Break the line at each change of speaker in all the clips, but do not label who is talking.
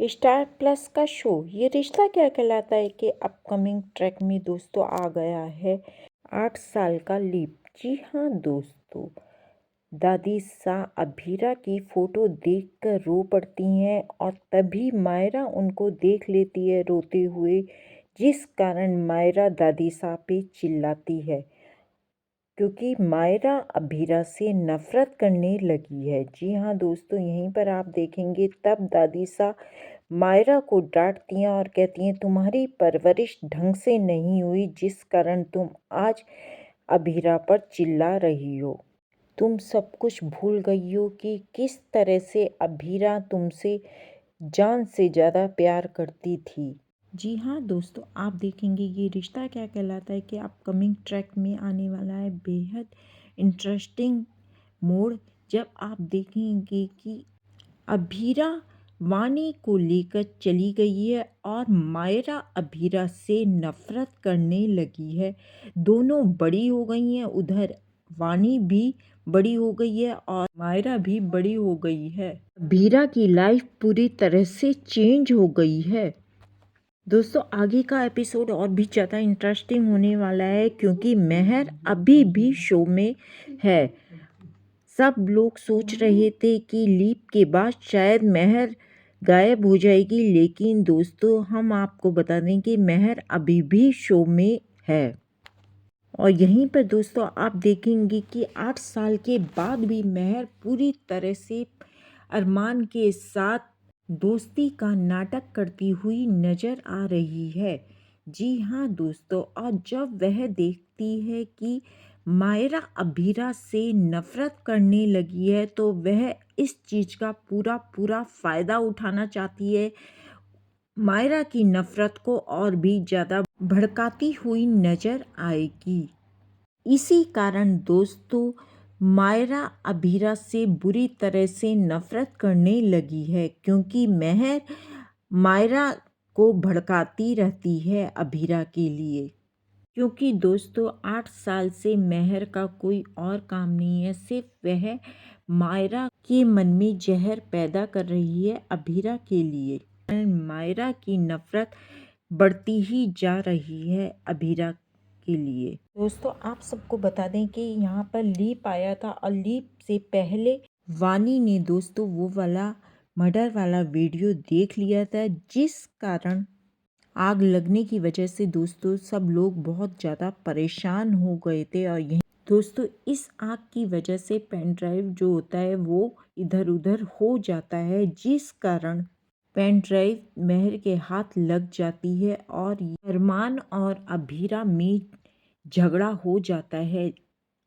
Star plus का show ये रिश्ता क्या कहलाता है के अपकमिंग ट्रैक में दोस्तों आ गया है 8 साल का लीप। जी हाँ दोस्तों, दादी सा अभीरा की फोटो देखकर रो पड़ती हैं और तभी मायरा उनको देख लेती है रोते हुए, जिस कारण मायरा दादी सा पे चिल्लाती है क्योंकि मायरा अभीरा से नफरत करने लगी है। जी हाँ दोस्तों, यहीं पर आप देखेंगे तब दादी सा मायरा को डांटती हैं और कहती हैं तुम्हारी परवरिश ढंग से नहीं हुई, जिस कारण तुम आज अभीरा पर चिल्ला रही हो। तुम सब कुछ भूल गई हो कि किस तरह से अभीरा तुमसे जान से ज़्यादा प्यार करती थी। जी हाँ दोस्तों, आप देखेंगे ये रिश्ता क्या कहलाता है कि अपकमिंग ट्रैक में आने वाला है बेहद इंटरेस्टिंग मोड़, जब आप देखेंगे कि अभीरा वानी को लेकर चली गई है और मायरा अभीरा से नफरत करने लगी है। दोनों बड़ी हो गई हैं, उधर वानी भी बड़ी हो गई है और मायरा भी बड़ी हो गई है। अभीरा की लाइफ पूरी तरह से चेंज हो गई है। दोस्तों आगे का एपिसोड और भी ज़्यादा इंटरेस्टिंग होने वाला है क्योंकि मेहर अभी भी शो में है। सब लोग सोच रहे थे कि लीप के बाद शायद मेहर गायब हो जाएगी, लेकिन दोस्तों हम आपको बता दें कि मेहर अभी भी शो में है। और यहीं पर दोस्तों आप देखेंगे कि 8 साल के बाद भी मेहर पूरी तरह से अरमान के साथ दोस्ती का नाटक करती हुई नजर आ रही है। जी हाँ दोस्तों, और जब वह देखती है कि मायरा अभीरा से नफरत करने लगी है तो वह इस चीज़ का पूरा फ़ायदा उठाना चाहती है, मायरा की नफरत को और भी ज़्यादा भड़काती हुई नजर आएगी। इसी कारण दोस्तों मायरा अभीरा से बुरी तरह से नफरत करने लगी है क्योंकि मेहर मायरा को भड़काती रहती है अभीरा के लिए। क्योंकि दोस्तों 8 साल से मेहर का कोई और काम नहीं है, सिर्फ वह मायरा के मन में जहर पैदा कर रही है अभीरा के लिए। मायरा की नफरत बढ़ती ही जा रही है अभीरा के लिए। दोस्तों आप सबको बता दें कि यहाँ पर लीप आया था और लीप से पहले वानी ने दोस्तों वो वाला मर्डर वाला वीडियो देख लिया था, जिस कारण आग लगने की वजह से दोस्तों सब लोग बहुत ज़्यादा परेशान हो गए थे। और यही दोस्तों इस आग की वजह से पेन ड्राइव जो होता है वो इधर उधर हो जाता है, जिस कारण पेन ड्राइव मेहर के हाथ लग जाती है और अरमान और अभीरा में झगड़ा हो जाता है।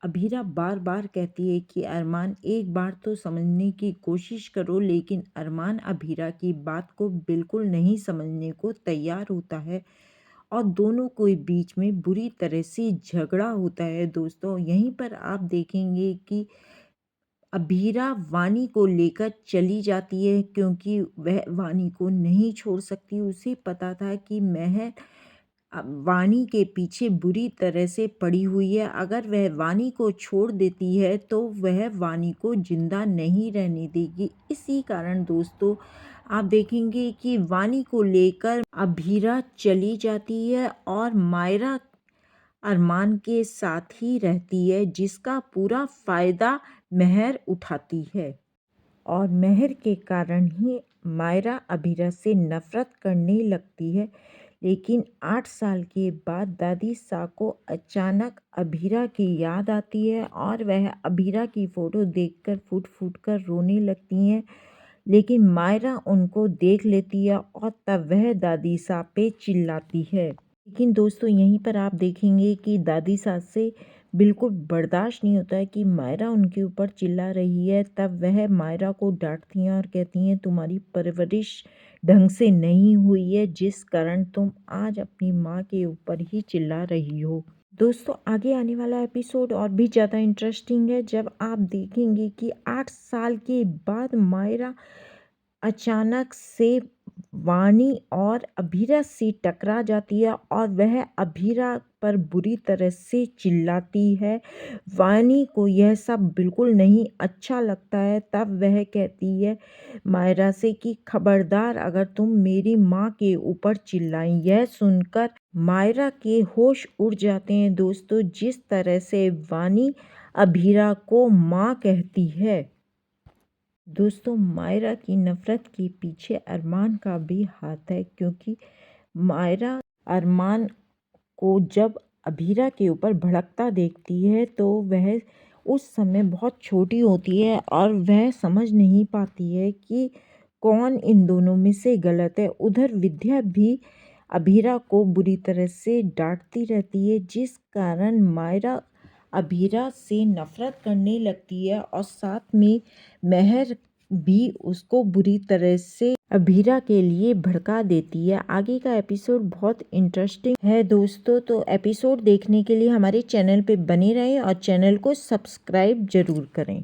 अभीरा बार बार कहती है कि अरमान एक बार तो समझने की कोशिश करो, लेकिन अरमान अभीरा की बात को बिल्कुल नहीं समझने को तैयार होता है और दोनों के बीच में बुरी तरह से झगड़ा होता है। दोस्तों यहीं पर आप देखेंगे कि अभीरा वानी को लेकर चली जाती है क्योंकि वह वानी को नहीं छोड़ सकती। उसे पता था कि मेहर वानी के पीछे बुरी तरह से पड़ी हुई है, अगर वह वानी को छोड़ देती है तो वह वानी को जिंदा नहीं रहने देगी। इसी कारण दोस्तों आप देखेंगे कि वानी को लेकर अभीरा चली जाती है और मायरा अरमान के साथ ही रहती है, जिसका पूरा फायदा मेहर उठाती है और मेहर के कारण ही मायरा अभीरा से नफरत करने लगती है। लेकिन 8 साल के बाद दादी सा को अचानक अभीरा की याद आती है और वह अभीरा की फ़ोटो देखकर फूट फूट कर रोने लगती हैं, लेकिन मायरा उनको देख लेती है और तब वह दादी सा पे चिल्लाती है। लेकिन दोस्तों यहीं पर आप देखेंगे कि दादी सास से बिल्कुल बर्दाश्त नहीं होता है कि मायरा उनके ऊपर चिल्ला रही है। तब वह मायरा को डांटती हैं और कहती हैं तुम्हारी परवरिश ढंग से नहीं हुई है, जिस कारण तुम आज अपनी माँ के ऊपर ही चिल्ला रही हो। दोस्तों आगे आने वाला एपिसोड और भी ज़्यादा इंटरेस्टिंग है, जब आप देखेंगे कि 8 साल के बाद मायरा अचानक से वानी और अभीरा से टकरा जाती है और वह अभीरा पर बुरी तरह से चिल्लाती है। वानी को यह सब बिल्कुल नहीं अच्छा लगता है। तब वह कहती है मायरा से कि खबरदार अगर तुम मेरी माँ के ऊपर चिल्लाई। यह सुनकर मायरा के होश उड़ जाते हैं दोस्तों, जिस तरह से वानी अभीरा को माँ कहती है। दोस्तों, मायरा की नफ़रत के पीछे अरमान का भी हाथ है, क्योंकि मायरा अरमान को जब अभीरा के ऊपर भड़कता देखती है तो वह उस समय बहुत छोटी होती है और वह समझ नहीं पाती है कि कौन इन दोनों में से गलत है। उधर विद्या भी अभीरा को बुरी तरह से डांटती रहती है, जिस कारण मायरा अभीरा से नफ़रत करने लगती है और साथ में मेहर भी उसको बुरी तरह से अभीरा के लिए भड़का देती है। आगे का एपिसोड बहुत इंटरेस्टिंग है दोस्तों, तो एपिसोड देखने के लिए हमारे चैनल पे बने रहें और चैनल को सब्सक्राइब ज़रूर करें।